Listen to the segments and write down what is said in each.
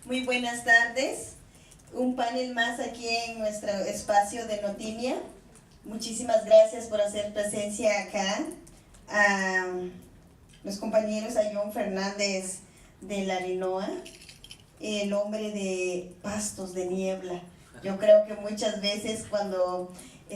Muy buenas tardes. Un panel más aquí en nuestro espacio de Notimia. Muchísimas gracias por hacer presencia acá. A los compañeros, a John Fernández de la Linoa, el hombre de Pastos de Niebla. Yo creo que muchas veces cuando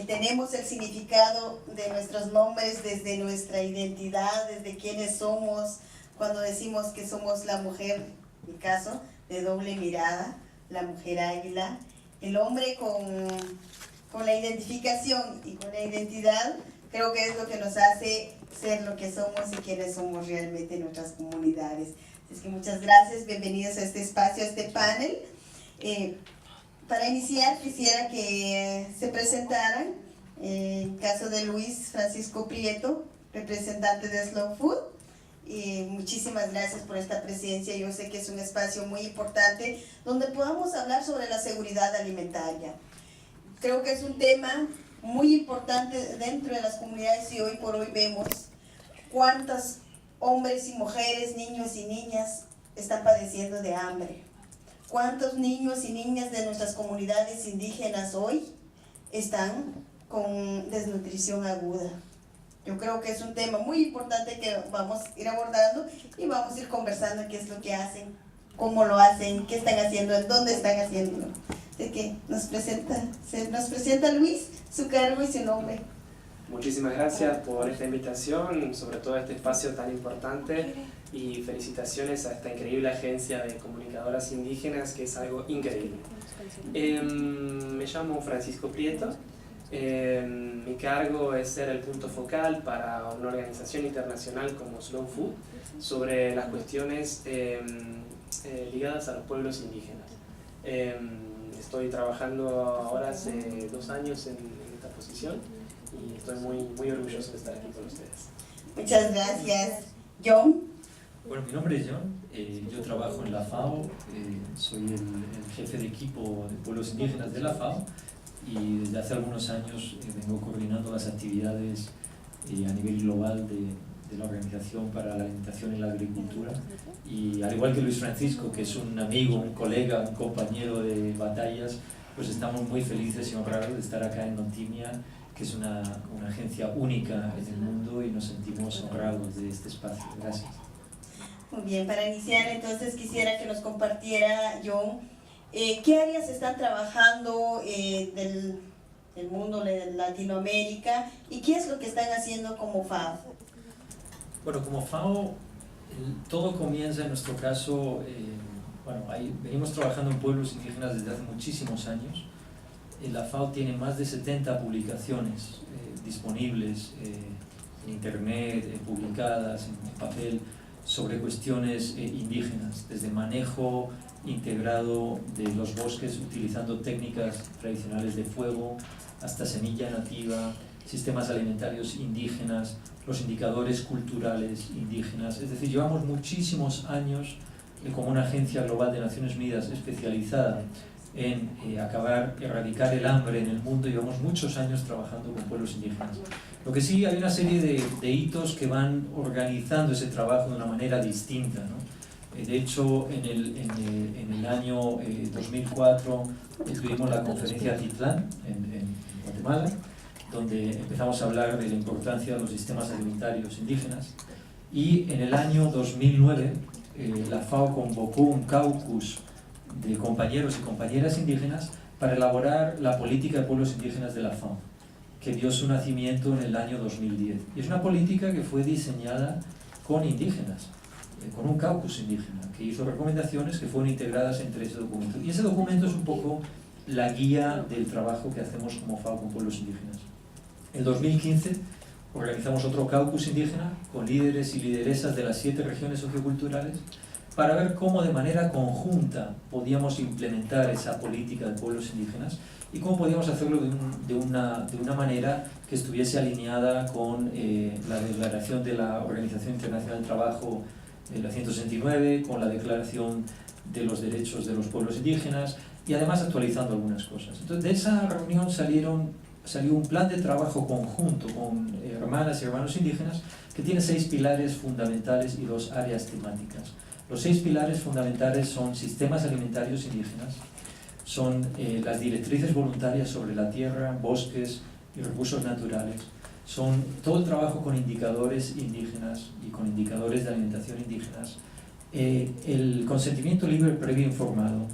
tenemos el significado de nuestros nombres desde nuestra identidad, desde quiénes somos, cuando decimos que somos la mujer, en mi caso, de doble mirada, la mujer águila, el hombre con la identificación y con la identidad, creo que es lo que nos hace ser lo que somos y quienes somos realmente en nuestras comunidades. Así que muchas gracias, bienvenidos a este espacio, a este panel. Para iniciar quisiera que se presentaran, en caso de Luis Francisco Prieto, representante de Slow Food. Y muchísimas gracias por esta presencia. Yo sé que es un espacio muy importante donde podamos hablar sobre la seguridad alimentaria. Creo que es un tema muy importante dentro de las comunidades y hoy por hoy vemos cuántos hombres y mujeres, niños y niñas están padeciendo de hambre. Cuántos niños y niñas de nuestras comunidades indígenas hoy están con desnutrición aguda. Yo creo que es un tema muy importante que vamos a ir abordando y vamos a ir conversando qué es lo que hacen, cómo lo hacen, qué están haciendo, en dónde están haciéndolo. Así que nos presenta Luis, su cargo y su nombre. Muchísimas gracias por esta invitación, sobre todo este espacio tan importante, y felicitaciones a esta increíble agencia de comunicadoras indígenas, que es algo increíble. Me llamo Francisco Prieto. Mi cargo es ser el punto focal para una organización internacional como Slow Food sobre las cuestiones ligadas a los pueblos indígenas. Estoy trabajando ahora hace 2 años en esta posición y estoy muy orgulloso de estar aquí con ustedes. Muchas gracias. John. Bueno, mi nombre es John, yo trabajo en la FAO, soy el jefe de equipo de pueblos indígenas de la FAO y desde hace algunos años vengo coordinando las actividades a nivel global de la Organización para la Alimentación y la Agricultura, y al igual que Luis Francisco, que es un amigo, un colega, un compañero de batallas, pues estamos muy felices y honrados de estar acá en Notimia, que es una agencia única en el mundo, y nos sentimos honrados de este espacio. Gracias. Muy bien, para iniciar entonces quisiera que nos compartiera, John, ¿qué áreas están trabajando del mundo de Latinoamérica y qué es lo que están haciendo como FAO? Bueno, como FAO, todo comienza en nuestro caso, venimos trabajando en pueblos indígenas desde hace muchísimos años. La FAO tiene más de 70 publicaciones disponibles en internet, publicadas en papel, sobre cuestiones indígenas, desde manejo integrado de los bosques utilizando técnicas tradicionales de fuego, hasta semilla nativa, sistemas alimentarios indígenas, los indicadores culturales indígenas. Es decir, llevamos muchísimos años como una agencia global de Naciones Unidas especializada en erradicar el hambre en el mundo. Llevamos muchos años trabajando con pueblos indígenas. Lo que sí, hay una serie de hitos que van organizando ese trabajo de una manera distinta, ¿no? De hecho, en el año 2004 tuvimos la conferencia Atitlán en Guatemala, donde empezamos a hablar de la importancia de los sistemas alimentarios indígenas, y en el año 2009 la FAO convocó un caucus de compañeros y compañeras indígenas para elaborar la política de pueblos indígenas de la FAO, que dio su nacimiento en el año 2010. Y es una política que fue diseñada con indígenas, con un caucus indígena, que hizo recomendaciones que fueron integradas entre ese documento. Y ese documento es un poco la guía del trabajo que hacemos como FAO con pueblos indígenas. En 2015 organizamos otro caucus indígena con líderes y lideresas de las 7 regiones socioculturales para ver cómo de manera conjunta podíamos implementar esa política de pueblos indígenas y cómo podíamos hacerlo de una manera que estuviese alineada con la declaración de la Organización Internacional del Trabajo, la 169, con la Declaración de los Derechos de los Pueblos Indígenas, y además actualizando algunas cosas. Entonces, de esa reunión salió un plan de trabajo conjunto con hermanas y hermanos indígenas que tiene 6 pilares fundamentales y 2 áreas temáticas. Los 6 pilares fundamentales son sistemas alimentarios indígenas, son las directrices voluntarias sobre la tierra, bosques y recursos naturales, son todo el trabajo con indicadores indígenas y con indicadores de alimentación indígenas, el consentimiento libre, previo e informado,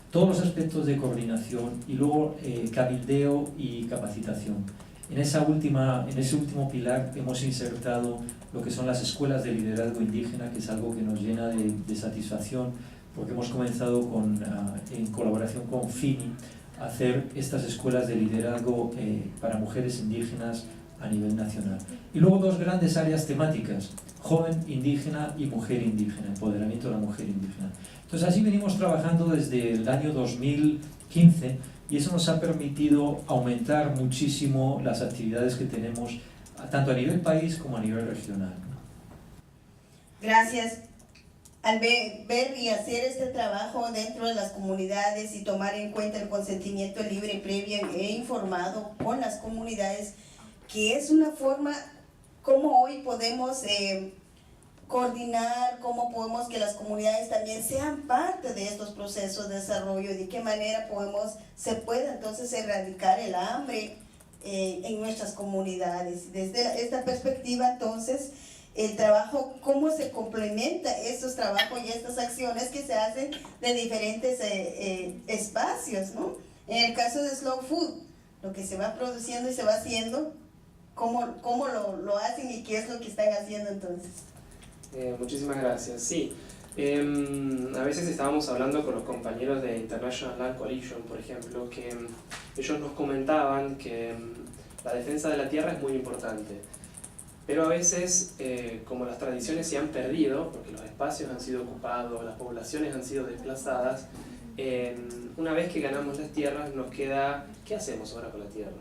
todos los aspectos de coordinación y luego cabildeo y capacitación. En ese último pilar hemos insertado lo que son las escuelas de liderazgo indígena, que es algo que nos llena de satisfacción, porque hemos comenzado en colaboración con FINI a hacer estas escuelas de liderazgo para mujeres indígenas a nivel nacional. Y luego 2 grandes áreas temáticas, joven indígena y mujer indígena, empoderamiento de la mujer indígena. Entonces así venimos trabajando desde el año 2015 y eso nos ha permitido aumentar muchísimo las actividades que tenemos tanto a nivel país como a nivel regional. Gracias. Al ver y hacer este trabajo dentro de las comunidades y tomar en cuenta el consentimiento libre, previo e informado con las comunidades, que es una forma como hoy podemos coordinar, cómo podemos que las comunidades también sean parte de estos procesos de desarrollo, de qué manera se puede entonces erradicar el hambre en nuestras comunidades. Desde esta perspectiva, entonces, el trabajo, cómo se complementa estos trabajos y estas acciones que se hacen de diferentes espacios, ¿no? En el caso de Slow Food, lo que se va produciendo y se va haciendo, ¿cómo lo hacen y qué es lo que están haciendo entonces? Muchísimas gracias. Sí, a veces estábamos hablando con los compañeros de International Land Coalition, por ejemplo, que ellos nos comentaban que la defensa de la tierra es muy importante, pero a veces, como las tradiciones se han perdido, porque los espacios han sido ocupados, las poblaciones han sido desplazadas, una vez que ganamos las tierras nos queda, ¿qué hacemos ahora con la tierra?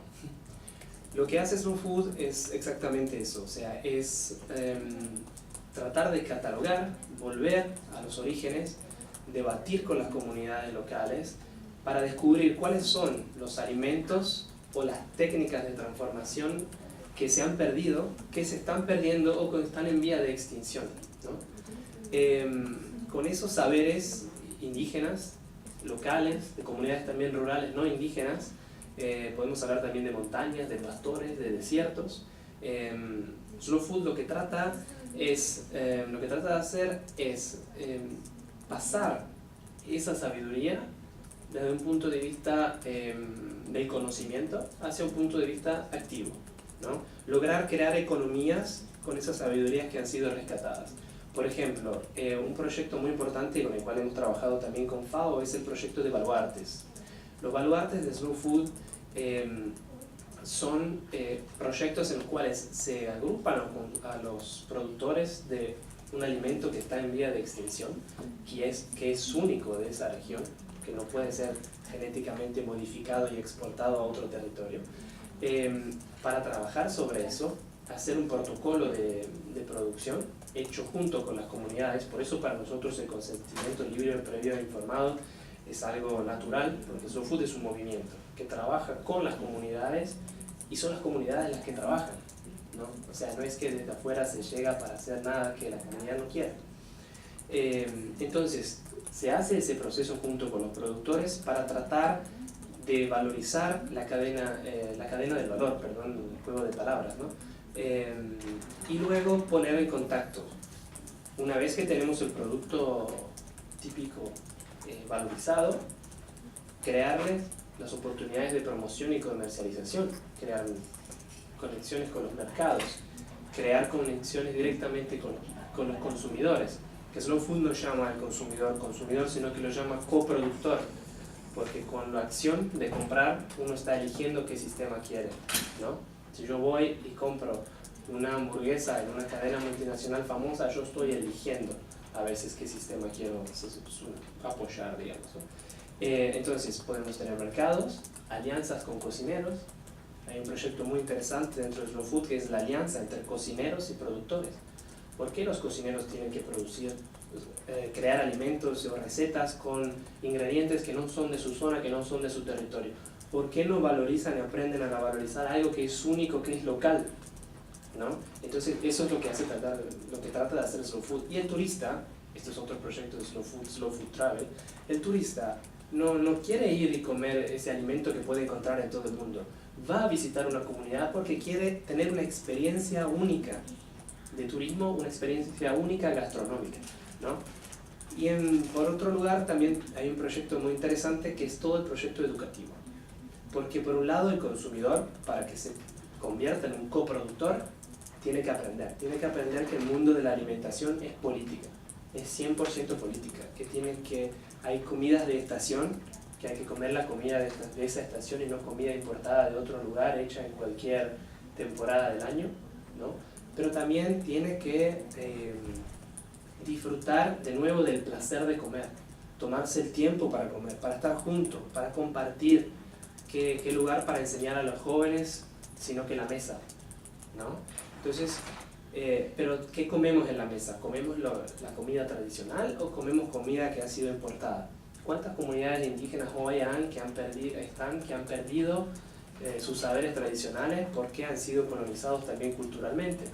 Lo que hace Slow Food es exactamente eso, o sea, es tratar de catalogar, volver a los orígenes, debatir con las comunidades locales para descubrir cuáles son los alimentos o las técnicas de transformación que se han perdido, que se están perdiendo o que están en vía de extinción, ¿no? Con esos saberes indígenas, locales, de comunidades también rurales no indígenas, podemos hablar también de montañas, de pastores, de desiertos. Slow Food lo que trata de hacer es pasar esa sabiduría desde un punto de vista del conocimiento hacia un punto de vista activo, ¿no? Lograr crear economías con esas sabidurías que han sido rescatadas. Por ejemplo, un proyecto muy importante con el cual hemos trabajado también con FAO es el proyecto de baluartes. Los baluartes de Slow Food son proyectos en los cuales se agrupan a los productores de un alimento que está en vía de extinción, que es único de esa región, que no puede ser genéticamente modificado y exportado a otro territorio, para trabajar sobre eso, hacer un protocolo de producción hecho junto con las comunidades. Por eso para nosotros el consentimiento libre, previo e informado es algo natural, porque Slow Food es un movimiento que trabaja con las comunidades y son las comunidades las que trabajan, ¿no? O sea, no es que desde afuera se llega para hacer nada que la comunidad no quiera. Entonces, se hace ese proceso junto con los productores para tratar de valorizar la cadena del valor, perdón, el juego de palabras, ¿no? Y luego poner en contacto. Una vez que tenemos el producto típico valorizado, crearles las oportunidades de promoción y comercialización, crear conexiones con los mercados, crear conexiones directamente con los consumidores, que Slow Food no llama al consumidor, sino que lo llama coproductor, porque con la acción de comprar uno está eligiendo qué sistema quiere, ¿no? Si yo voy y compro una hamburguesa en una cadena multinacional famosa, yo estoy eligiendo a veces qué sistema quiero apoyar, digamos, ¿no? Entonces podemos tener mercados, alianzas con cocineros. Hay un proyecto muy interesante dentro de Slow Food que es la alianza entre cocineros y productores. ¿Por qué los cocineros tienen que crear alimentos o recetas con ingredientes que no son de su zona, que no son de su territorio? ¿Por qué no valorizan y aprenden a valorizar algo que es único, que es local, ¿no? Entonces eso es lo que trata de hacer Slow Food. Y el turista estos otros proyectos de Slow Food Travel, el turista no quiere ir y comer ese alimento que puede encontrar en todo el mundo. Va a visitar una comunidad porque quiere tener una experiencia única de turismo, una experiencia única gastronómica, ¿no? Y por otro lugar también hay un proyecto muy interesante que es todo el proyecto educativo. Porque por un lado el consumidor, para que se convierta en un coproductor, tiene que aprender que el mundo de la alimentación es política, es 100% política, que hay comidas de estación, que hay que comer la comida de esa estación y no comida importada de otro lugar, hecha en cualquier temporada del año, ¿no? Pero también tiene que disfrutar de nuevo del placer de comer, tomarse el tiempo para comer, para estar juntos, para compartir, qué lugar para enseñar a los jóvenes, sino que la mesa, ¿no? Entonces, pero ¿qué comemos en la mesa? ¿Comemos la comida tradicional o comemos comida que ha sido importada? ¿Cuántas comunidades indígenas hoy que han perdido sus saberes tradicionales porque han sido colonizados también culturalmente,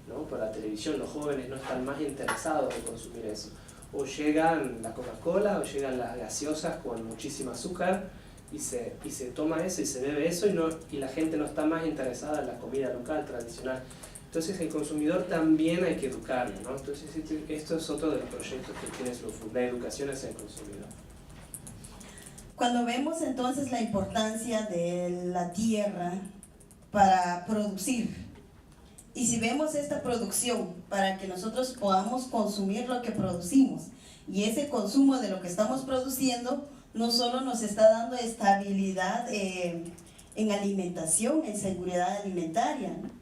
¿no? Por la televisión? Los jóvenes no están más interesados en consumir eso. O llegan la Coca-Cola o llegan las gaseosas con muchísimo azúcar y se toma eso y se bebe eso y la gente no está más interesada en la comida local, tradicional. Entonces el consumidor también hay que educarlo, ¿no? Entonces esto es otro de los proyectos que tiene Slow Food, la educación hacia el consumidor. Cuando vemos entonces la importancia de la tierra para producir, y si vemos esta producción para que nosotros podamos consumir lo que producimos, y ese consumo de lo que estamos produciendo no solo nos está dando estabilidad en alimentación, en seguridad alimentaria, ¿no?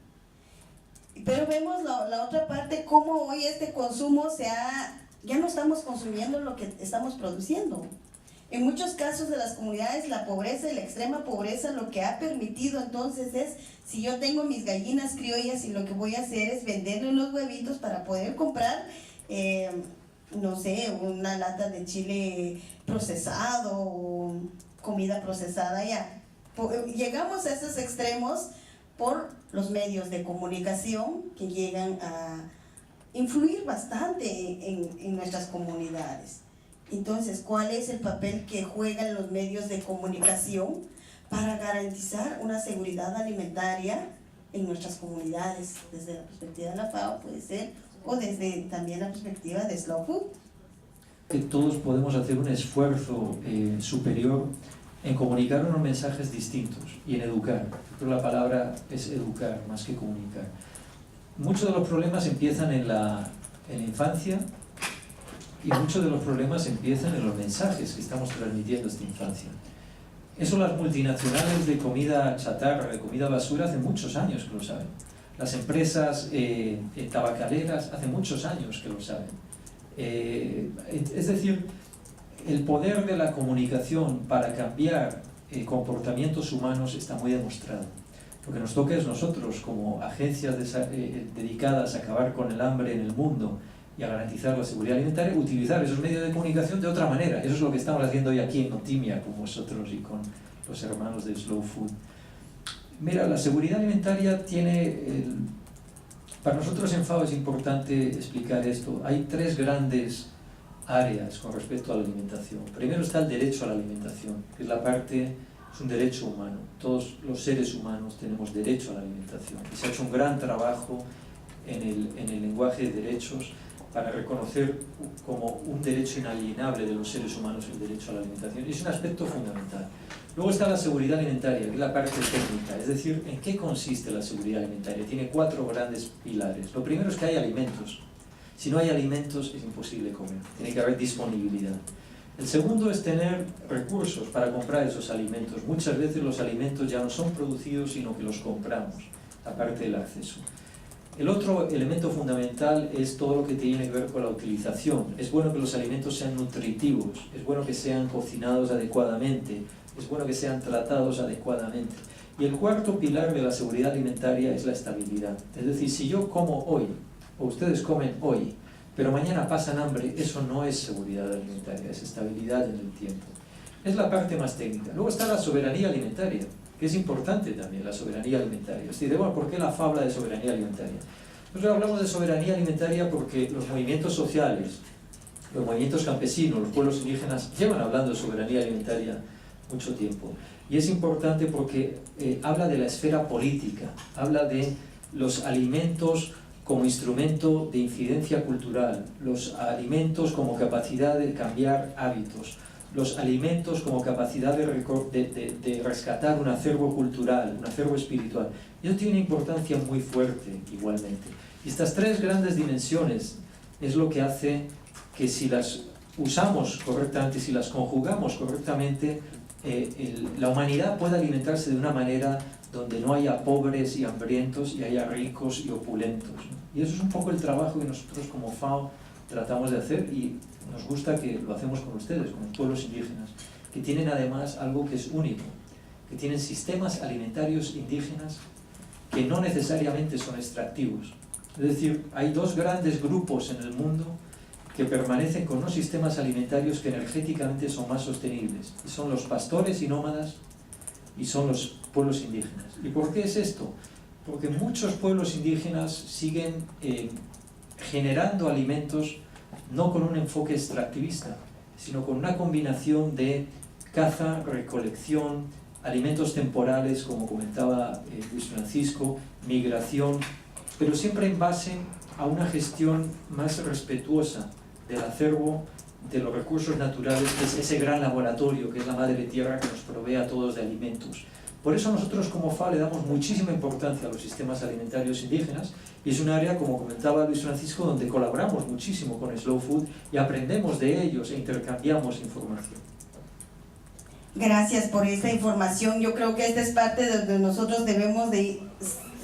Pero vemos la otra parte, cómo hoy este consumo ya no estamos consumiendo lo que estamos produciendo. En muchos casos de las comunidades, la pobreza y la extrema pobreza lo que ha permitido entonces es, si yo tengo mis gallinas criollas y lo que voy a hacer es venderle los huevitos para poder comprar, no sé, una lata de chile procesado o comida procesada ya. Llegamos a esos extremos por los medios de comunicación que llegan a influir bastante en nuestras comunidades. Entonces, ¿cuál es el papel que juegan los medios de comunicación para garantizar una seguridad alimentaria en nuestras comunidades? Desde la perspectiva de la FAO puede ser, o desde también la perspectiva de Slow Food. Que todos podemos hacer un esfuerzo superior en comunicar unos mensajes distintos y en educar. Pero la palabra es educar más que comunicar. Muchos de los problemas empiezan en la infancia y muchos de los problemas empiezan en los mensajes que estamos transmitiendo a esta infancia. Eso las multinacionales de comida chatarra, de comida basura, hace muchos años que lo saben. Las empresas tabacaleras hace muchos años que lo saben. Es decir, el poder de la comunicación para cambiar comportamientos humanos está muy demostrado. Lo que nos toca es nosotros, como agencias dedicadas a acabar con el hambre en el mundo y a garantizar la seguridad alimentaria, utilizar esos medios de comunicación de otra manera. Eso es lo que estamos haciendo hoy aquí en Notimia con vosotros y con los hermanos de Slow Food. Mira, la seguridad alimentaria tiene... Para nosotros en FAO es importante explicar esto. Hay tres grandes áreas con respecto a la alimentación. Primero está el derecho a la alimentación, que es es un derecho humano. Todos los seres humanos tenemos derecho a la alimentación. Y se ha hecho un gran trabajo en el lenguaje de derechos para reconocer como un derecho inalienable de los seres humanos el derecho a la alimentación. Y es un aspecto fundamental. Luego está la seguridad alimentaria, que es la parte técnica, es decir, ¿en qué consiste la seguridad alimentaria? Tiene 4 grandes pilares. Lo primero es que hay alimentos. Si no hay alimentos es imposible comer, tiene que haber disponibilidad. El segundo es tener recursos para comprar esos alimentos. Muchas veces los alimentos ya no son producidos, sino que los compramos, aparte del acceso. El otro elemento fundamental es todo lo que tiene que ver con la utilización. Es bueno que los alimentos sean nutritivos, es bueno que sean cocinados adecuadamente, es bueno que sean tratados adecuadamente. Y el cuarto pilar de la seguridad alimentaria es la estabilidad. Es decir, si yo como hoy, o ustedes comen hoy, pero mañana pasan hambre, eso no es seguridad alimentaria, es estabilidad en el tiempo. Es la parte más técnica. Luego está la soberanía alimentaria, que es importante también, la soberanía alimentaria. Es decir, bueno, ¿por qué la FAO habla de soberanía alimentaria? Nosotros hablamos de soberanía alimentaria porque los movimientos sociales, los movimientos campesinos, los pueblos indígenas llevan hablando de soberanía alimentaria mucho tiempo. Y es importante porque habla de la esfera política, habla de los alimentos como instrumento de incidencia cultural, los alimentos como capacidad de cambiar hábitos, los alimentos como capacidad de rescatar un acervo cultural, un acervo espiritual. Y eso tiene una importancia muy fuerte igualmente. Y estas tres grandes dimensiones es lo que hace que si las usamos correctamente, si las conjugamos correctamente, la humanidad pueda alimentarse de una manera donde no haya pobres y hambrientos y haya ricos y opulentos, ¿no? Y eso es un poco el trabajo que nosotros como FAO tratamos de hacer, y nos gusta que lo hacemos con ustedes, con los pueblos indígenas, que tienen además algo que es único, que tienen sistemas alimentarios indígenas que no necesariamente son extractivos. Es decir, hay dos grandes grupos en el mundo que permanecen con unos sistemas alimentarios que energéticamente son más sostenibles, y son los pastores y nómadas y son los pueblos indígenas. ¿Y por qué es esto? Porque muchos pueblos indígenas siguen generando alimentos no con un enfoque extractivista, sino con una combinación de caza, recolección, alimentos temporales, como comentaba Luis Francisco, migración, pero siempre en base a una gestión más respetuosa del acervo, de los recursos naturales, que es ese gran laboratorio que es la madre tierra que nos provee a todos de alimentos. Por eso nosotros como FAO le damos muchísima importancia a los sistemas alimentarios indígenas, y es un área, como comentaba Luis Francisco, donde colaboramos muchísimo con Slow Food y aprendemos de ellos e intercambiamos información. Gracias por esta información. Yo creo que esta es parte de donde nosotros debemos de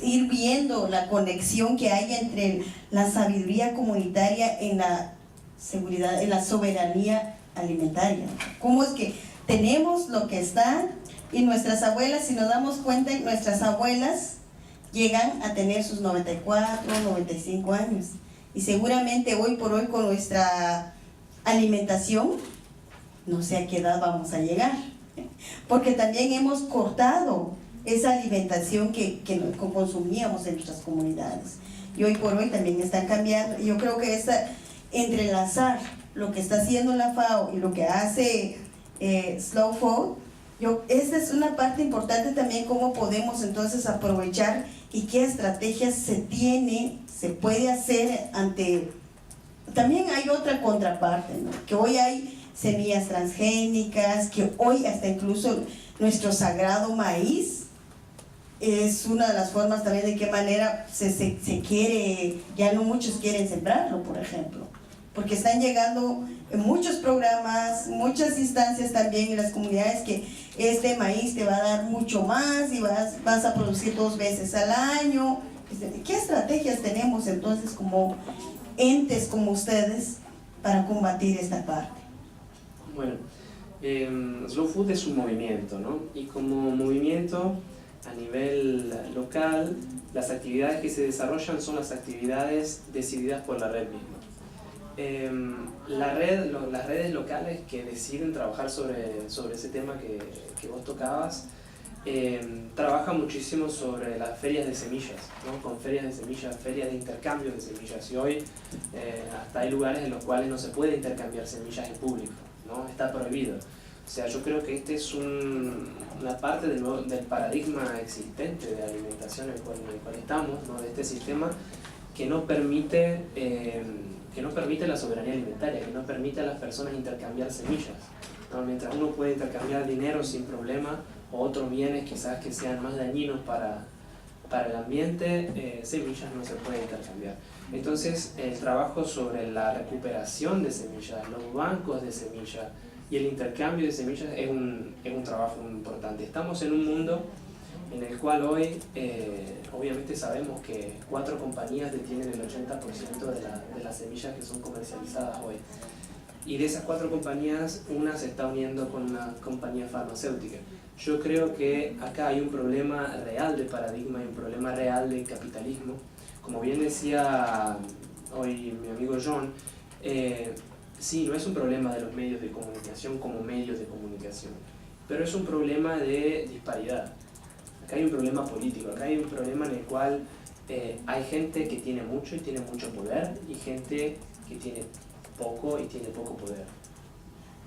ir viendo la conexión que hay entre la sabiduría comunitaria en la seguridad, en la soberanía alimentaria. ¿Cómo es que tenemos lo que está? Y nuestras abuelas, si nos damos cuenta, nuestras abuelas llegan a tener sus 94, 95 años. Y seguramente hoy por hoy con nuestra alimentación, no sé a qué edad vamos a llegar. Porque también hemos cortado esa alimentación que consumíamos en nuestras comunidades. Y hoy por hoy también están cambiando. Y yo creo que entrelazar lo que está haciendo la FAO y lo que hace Slow Food, esta es una parte importante también, cómo podemos entonces aprovechar y qué estrategias se puede hacer ante... También hay otra contraparte, ¿no? Que hoy hay semillas transgénicas, que hoy hasta incluso nuestro sagrado maíz es una de las formas también de qué manera se quiere, ya no muchos quieren sembrarlo, por ejemplo, porque están llegando en muchos programas, muchas instancias también en las comunidades que este maíz te va a dar mucho más y vas a producir 2 veces al año. ¿Qué estrategias tenemos entonces como entes como ustedes para combatir esta parte? Bueno, Slow Food es un movimiento, ¿no? Y como movimiento a nivel local, las actividades que se desarrollan son las actividades decididas por la red misma. Las redes locales que deciden trabajar sobre ese tema que vos tocabas, trabajan muchísimo sobre las ferias de semillas, ¿no? Con ferias de semillas, ferias de intercambio de semillas, y hoy hasta hay lugares en los cuales no se puede intercambiar semillas en público, ¿no? Está prohibido. O sea, yo creo que este es una parte del paradigma existente de alimentación en el cual estamos, ¿no? De este sistema que no permite la soberanía alimentaria, que no permite a las personas intercambiar semillas, ¿no? Mientras uno puede intercambiar dinero sin problema, o otros bienes quizás que sean más dañinos para el ambiente, semillas no se puede intercambiar. Entonces el trabajo sobre la recuperación de semillas, los bancos de semillas y el intercambio de semillas es un trabajo muy importante. Estamos en un mundo en el cual hoy obviamente sabemos que 4 compañías detienen el 80% de las semillas que son comercializadas hoy. Y de esas 4 compañías, una se está uniendo con una compañía farmacéutica. Yo creo que acá hay un problema real de paradigma y un problema real de capitalismo. Como bien decía hoy mi amigo John, sí, no es un problema de los medios de comunicación como medios de comunicación, pero es un problema de disparidad. Acá hay un problema político, acá hay un problema en el cual hay gente que tiene mucho y tiene mucho poder, y gente que tiene poco y tiene poco poder.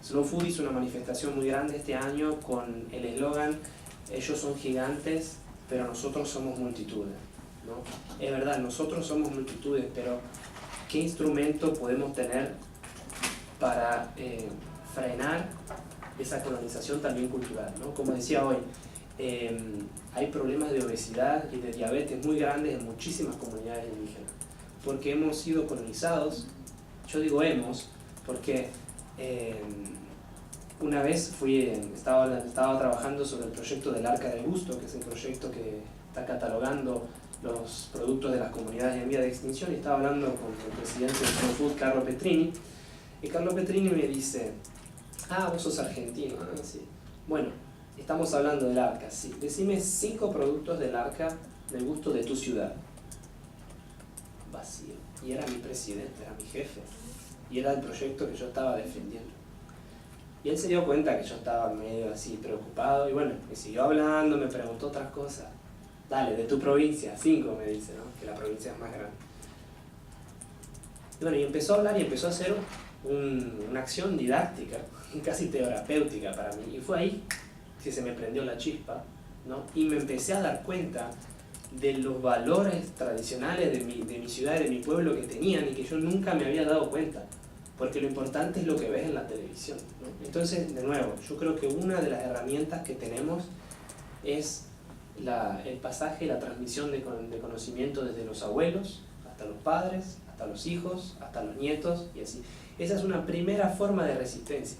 Slow Food hizo una manifestación muy grande este año con el eslogan "Ellos son gigantes, pero nosotros somos multitudes", ¿no? Es verdad, nosotros somos multitudes, pero ¿qué instrumento podemos tener para frenar esa colonización también cultural, ¿no? Como decía hoy, hay problemas de obesidad y de diabetes muy grandes en muchísimas comunidades indígenas, porque hemos sido colonizados. Yo digo hemos, porque una vez estaba trabajando sobre el proyecto del Arca del Gusto, que es el proyecto que está catalogando los productos de las comunidades en vía de extinción, y estaba hablando con el presidente de Slow Food, Carlo Petrini, y Carlo Petrini me dice: "Ah, vos sos argentino". "Ah, sí". "Bueno, estamos hablando del Arca, sí. Decime 5 productos del Arca del Gusto de tu ciudad". Vacío. Y era mi presidente, era mi jefe, y era el proyecto que yo estaba defendiendo. Y él se dio cuenta que yo estaba medio así preocupado, y bueno, me siguió hablando, me preguntó otras cosas. "Dale, de tu provincia, 5", me dice, ¿no? Que la provincia es más grande. Y bueno, y empezó a hablar y empezó a hacer una acción didáctica, casi terapéutica para mí. Y fue ahí que se me prendió la chispa, ¿no? Y me empecé a dar cuenta de los valores tradicionales de mi ciudad y de mi pueblo que tenían y que yo nunca me había dado cuenta. Porque lo importante es lo que ves en la televisión, ¿no? Entonces, de nuevo, yo creo que una de las herramientas que tenemos es el pasaje y la transmisión de conocimiento desde los abuelos hasta los padres, hasta los hijos, hasta los nietos y así. Esa es una primera forma de resistencia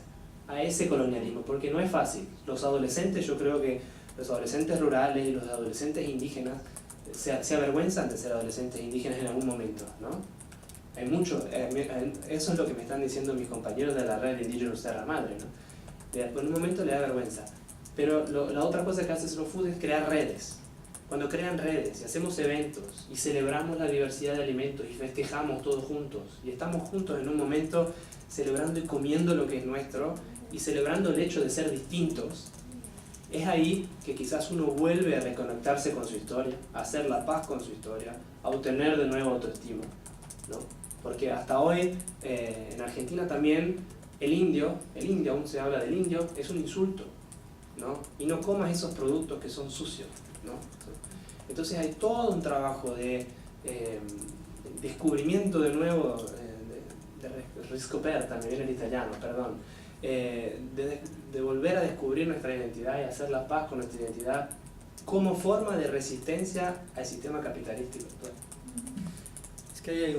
a ese colonialismo, porque no es fácil. Los adolescentes, yo creo que los adolescentes rurales y los adolescentes indígenas se avergüenzan de ser adolescentes indígenas en algún momento, ¿no? Hay mucho, eso es lo que me están diciendo mis compañeros de la red de Indigenous Terra Madre, ¿no? En un momento le da vergüenza. Pero la otra cosa que hace Slow Food es crear redes. Cuando crean redes y hacemos eventos y celebramos la diversidad de alimentos y festejamos todos juntos y estamos juntos en un momento celebrando y comiendo lo que es nuestro y celebrando el hecho de ser distintos, es ahí que quizás uno vuelve a reconectarse con su historia, a hacer la paz con su historia, a obtener de nuevo autoestima, ¿no? Porque hasta hoy en Argentina también el indio, aún se habla del indio, es un insulto, ¿no? Y no comas esos productos que son sucios, ¿no? Entonces hay todo un trabajo de descubrimiento de nuevo, de riscoperta, me viene el italiano, perdón, de volver a descubrir nuestra identidad y hacer la paz con nuestra identidad como forma de resistencia al sistema capitalístico. Es que ahí hay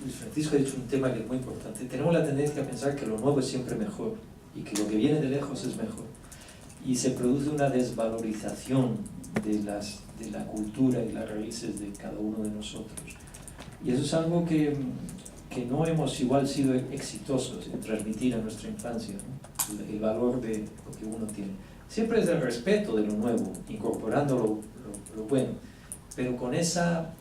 Luis Francisco ha dicho un tema que es muy importante. Tenemos la tendencia a pensar que lo nuevo es siempre mejor y que lo que viene de lejos es mejor. Y se produce una desvalorización de la cultura y las raíces de cada uno de nosotros. Y eso es algo que no hemos igual sido exitosos en transmitir a nuestra infancia, ¿no? El valor de lo que uno tiene. Siempre es el respeto de lo nuevo, incorporando lo bueno, pero con esa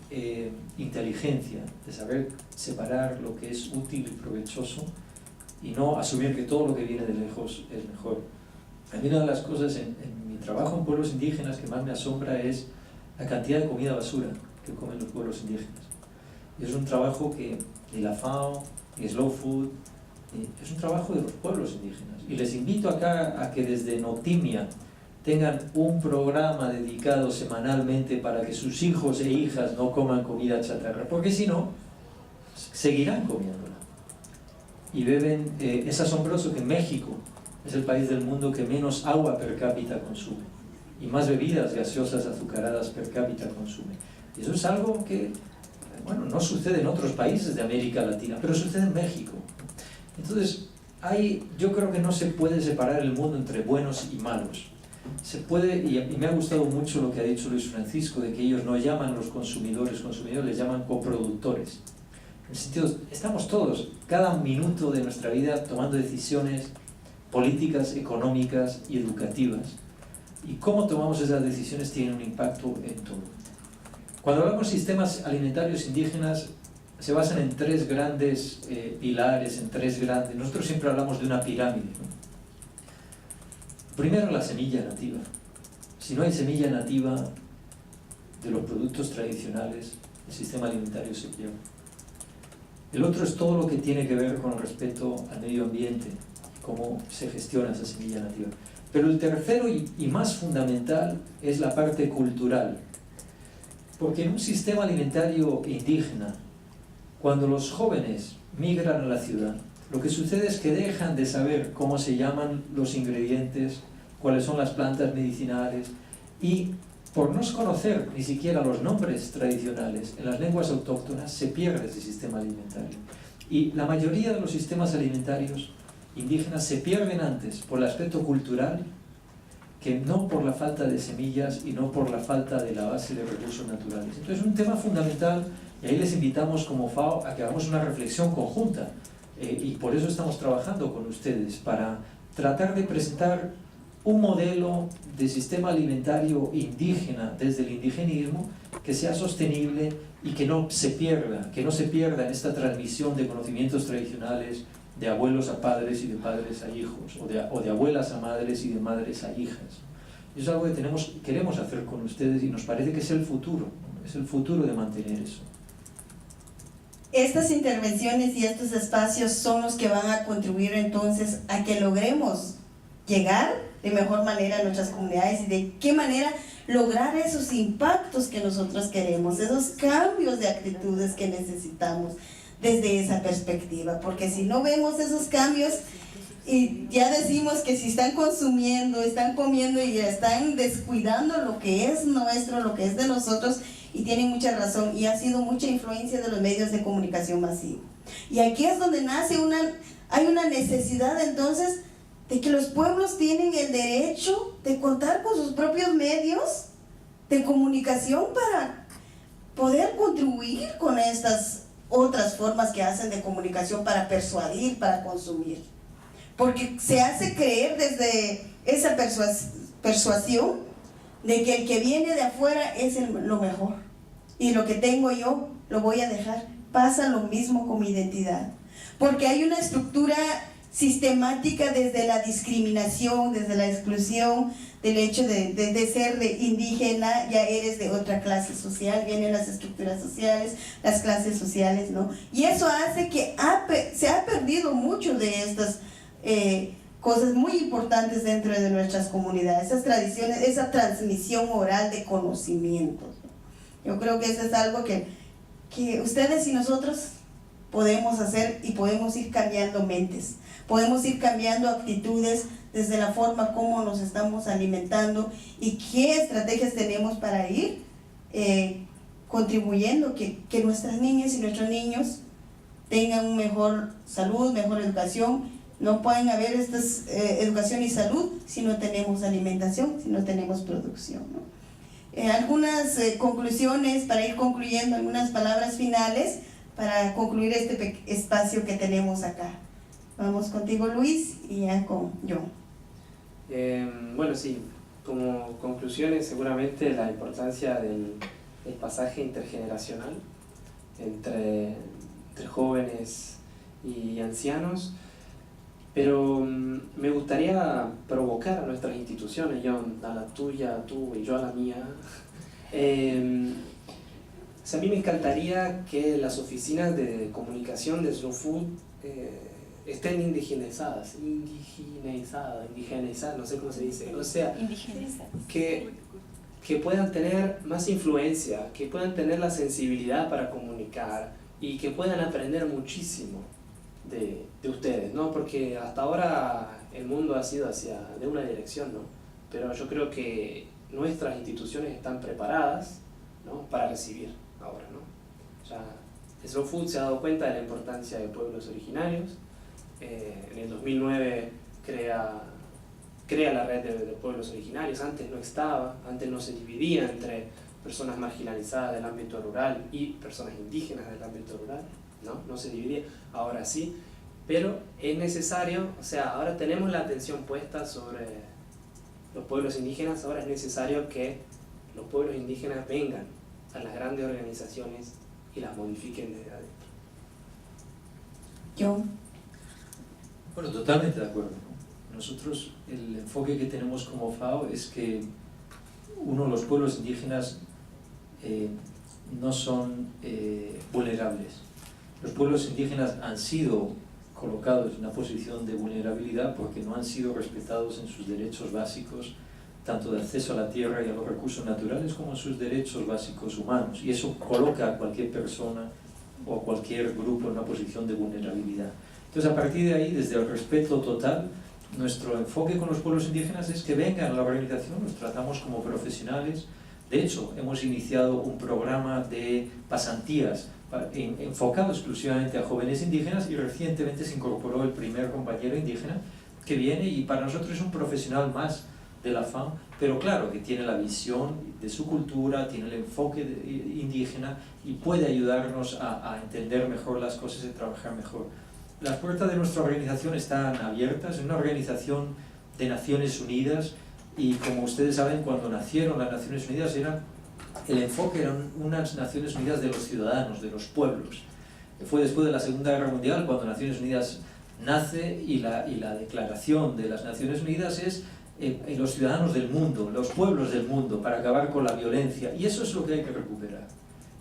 inteligencia de saber separar lo que es útil y provechoso y no asumir que todo lo que viene de lejos es mejor. A mí una de las cosas en mi trabajo en pueblos indígenas que más me asombra es la cantidad de comida basura que comen los pueblos indígenas. Y es un trabajo que ni la FAO, ni Slow Food, es un trabajo de los pueblos indígenas. Y les invito acá a que desde Notimia tengan un programa dedicado semanalmente para que sus hijos e hijas no coman comida chatarra, porque si no, seguirán comiéndola. Y beben, es asombroso que México es el país del mundo que menos agua per cápita consume y más bebidas gaseosas azucaradas per cápita consume. Y eso es algo que, bueno, no sucede en otros países de América Latina, pero sucede en México. Entonces, yo creo que no se puede separar el mundo entre buenos y malos. Se puede, y me ha gustado mucho lo que ha dicho Luis Francisco, de que ellos no llaman los consumidores, les llaman coproductores. En el sentido, estamos todos, cada minuto de nuestra vida, tomando decisiones políticas, económicas y educativas. Y cómo tomamos esas decisiones tiene un impacto en todo. Cuando hablamos de sistemas alimentarios indígenas, se basan en 3 grandes pilares, nosotros siempre hablamos de una pirámide, ¿no? Primero, la semilla nativa. Si no hay semilla nativa de los productos tradicionales, el sistema alimentario se pierde. El otro es todo lo que tiene que ver con el respeto al medio ambiente, cómo se gestiona esa semilla nativa. Pero el tercero y más fundamental es la parte cultural. Porque en un sistema alimentario indígena, cuando los jóvenes migran a la ciudad, lo que sucede es que dejan de saber cómo se llaman los ingredientes, cuáles son las plantas medicinales, y por no conocer ni siquiera los nombres tradicionales en las lenguas autóctonas se pierde ese sistema alimentario. Y la mayoría de los sistemas alimentarios indígenas se pierden antes por el aspecto cultural que no por la falta de semillas y no por la falta de la base de recursos naturales. Entonces es un tema fundamental y ahí les invitamos como FAO a que hagamos una reflexión conjunta y por eso estamos trabajando con ustedes para tratar de presentar un modelo de sistema alimentario indígena desde el indigenismo que sea sostenible y que no se pierda en esta transmisión de conocimientos tradicionales de abuelos a padres y de padres a hijos, o de abuelas a madres y de madres a hijas. Y es algo que queremos hacer con ustedes y nos parece que es el futuro, ¿no? Es el futuro de mantener eso. Estas intervenciones y estos espacios son los que van a contribuir entonces a que logremos llegar de mejor manera a nuestras comunidades y de qué manera lograr esos impactos que nosotros queremos, esos cambios de actitudes que necesitamos desde esa perspectiva, porque si no vemos esos cambios y ya decimos que si están consumiendo, están comiendo y ya están descuidando lo que es nuestro, lo que es de nosotros, y tienen mucha razón, y ha sido mucha influencia de los medios de comunicación masiva. Y aquí es donde nace hay una necesidad entonces de que los pueblos tienen el derecho de contar con sus propios medios de comunicación para poder contribuir con estas otras formas que hacen de comunicación para persuadir, para consumir. Porque se hace creer desde esa persuasión de que el que viene de afuera es lo mejor y lo que tengo yo lo voy a dejar. Pasa lo mismo con mi identidad, porque hay una estructura sistemática desde la discriminación, desde la exclusión, del hecho de ser indígena, ya eres de otra clase social, vienen las estructuras sociales, las clases sociales, ¿no? Y eso hace que se ha perdido mucho de estas cosas muy importantes dentro de nuestras comunidades, esas tradiciones, esa transmisión oral de conocimientos. Yo creo que eso es algo que ustedes y nosotros podemos hacer y podemos ir cambiando mentes, podemos ir cambiando actitudes desde la forma como nos estamos alimentando y qué estrategias tenemos para ir contribuyendo que nuestras niñas y nuestros niños tengan mejor salud, mejor educación. No pueden haber estas educación y salud si no tenemos alimentación, si no tenemos producción, ¿no? Algunas conclusiones para ir concluyendo, algunas palabras finales para concluir este espacio que tenemos acá. Vamos contigo, Luis, y ya con yo. Bueno, sí, como conclusiones seguramente la importancia del pasaje intergeneracional entre jóvenes y ancianos, pero me gustaría provocar a nuestras instituciones, John, a la tuya, tú y yo a la mía. O sea, a mí me encantaría que las oficinas de comunicación de Slow Food estén indigenizadas, no sé cómo se dice, o sea, que puedan tener más influencia, que puedan tener la sensibilidad para comunicar y que puedan aprender muchísimo de ustedes, ¿no? Porque hasta ahora el mundo ha sido de una dirección, ¿no? Pero yo creo que nuestras instituciones están preparadas, ¿no? Para recibir ahora, ¿no? O sea, Slow Food se ha dado cuenta de la importancia de pueblos originarios. En el 2009 crea la red de pueblos originarios. Antes no estaba, antes no se dividía entre personas marginalizadas del ámbito rural y personas indígenas del ámbito rural, no se dividía, ahora sí, pero es necesario, o sea, ahora tenemos la atención puesta sobre los pueblos indígenas, ahora es necesario que los pueblos indígenas vengan a las grandes organizaciones y las modifiquen desde adentro. Yo. Bueno, totalmente de acuerdo, ¿no? Nosotros, el enfoque que tenemos como FAO es que los pueblos indígenas no son vulnerables. Los pueblos indígenas han sido colocados en una posición de vulnerabilidad porque no han sido respetados en sus derechos básicos, tanto de acceso a la tierra y a los recursos naturales como en sus derechos básicos humanos. Y eso coloca a cualquier persona o a cualquier grupo en una posición de vulnerabilidad. Entonces, a partir de ahí, desde el respeto total, nuestro enfoque con los pueblos indígenas es que vengan a la organización, los tratamos como profesionales. De hecho, hemos iniciado un programa de pasantías enfocado exclusivamente a jóvenes indígenas y recientemente se incorporó el primer compañero indígena que viene y para nosotros es un profesional más de la FAO, pero claro que tiene la visión de su cultura, tiene el enfoque indígena y puede ayudarnos a entender mejor las cosas y trabajar mejor. Las puertas de nuestra organización están abiertas, es una organización de Naciones Unidas y como ustedes saben, cuando nacieron las Naciones Unidas el enfoque eran unas Naciones Unidas de los ciudadanos, de los pueblos. Fue después de la Segunda Guerra Mundial cuando Naciones Unidas nace y la declaración de las Naciones Unidas es los ciudadanos del mundo, los pueblos del mundo, para acabar con la violencia. Y eso es lo que hay que recuperar.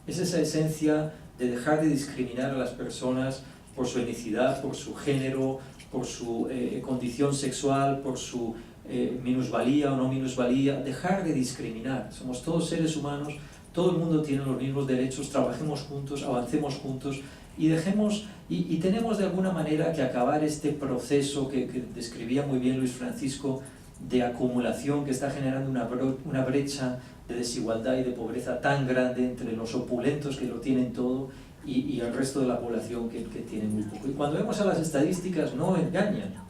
Es esa esencia de dejar de discriminar a las personas por su etnicidad, por su género, por su condición sexual, por su minusvalía o no minusvalía, dejar de discriminar. Somos todos seres humanos, todo el mundo tiene los mismos derechos, trabajemos juntos, avancemos juntos y tenemos de alguna manera que acabar este proceso que describía muy bien Luis Francisco de acumulación que está generando una brecha de desigualdad y de pobreza tan grande entre los opulentos que lo tienen todo y el resto de la población que tiene muy poco. Y cuando vemos a las estadísticas no engañan.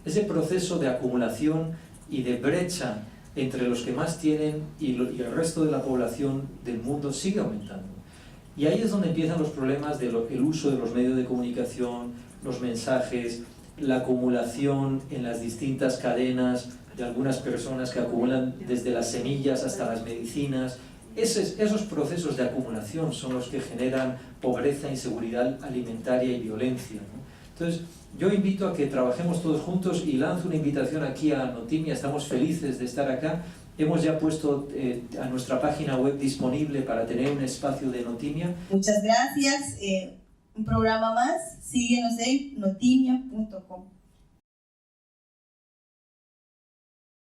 Ese proceso de acumulación y de brecha entre los que más tienen y el resto de la población del mundo sigue aumentando. Y ahí es donde empiezan los problemas del uso de los medios de comunicación, los mensajes, la acumulación en las distintas cadenas de algunas personas que acumulan desde las semillas hasta las medicinas. Esos procesos de acumulación son los que generan pobreza, inseguridad alimentaria y violencia, ¿no? Entonces, yo invito a que trabajemos todos juntos y lanzo una invitación aquí a Notimia. Estamos felices de estar acá. Hemos ya puesto a nuestra página web disponible para tener un espacio de Notimia. Muchas gracias. Un programa más. Síguenos en notimia.com.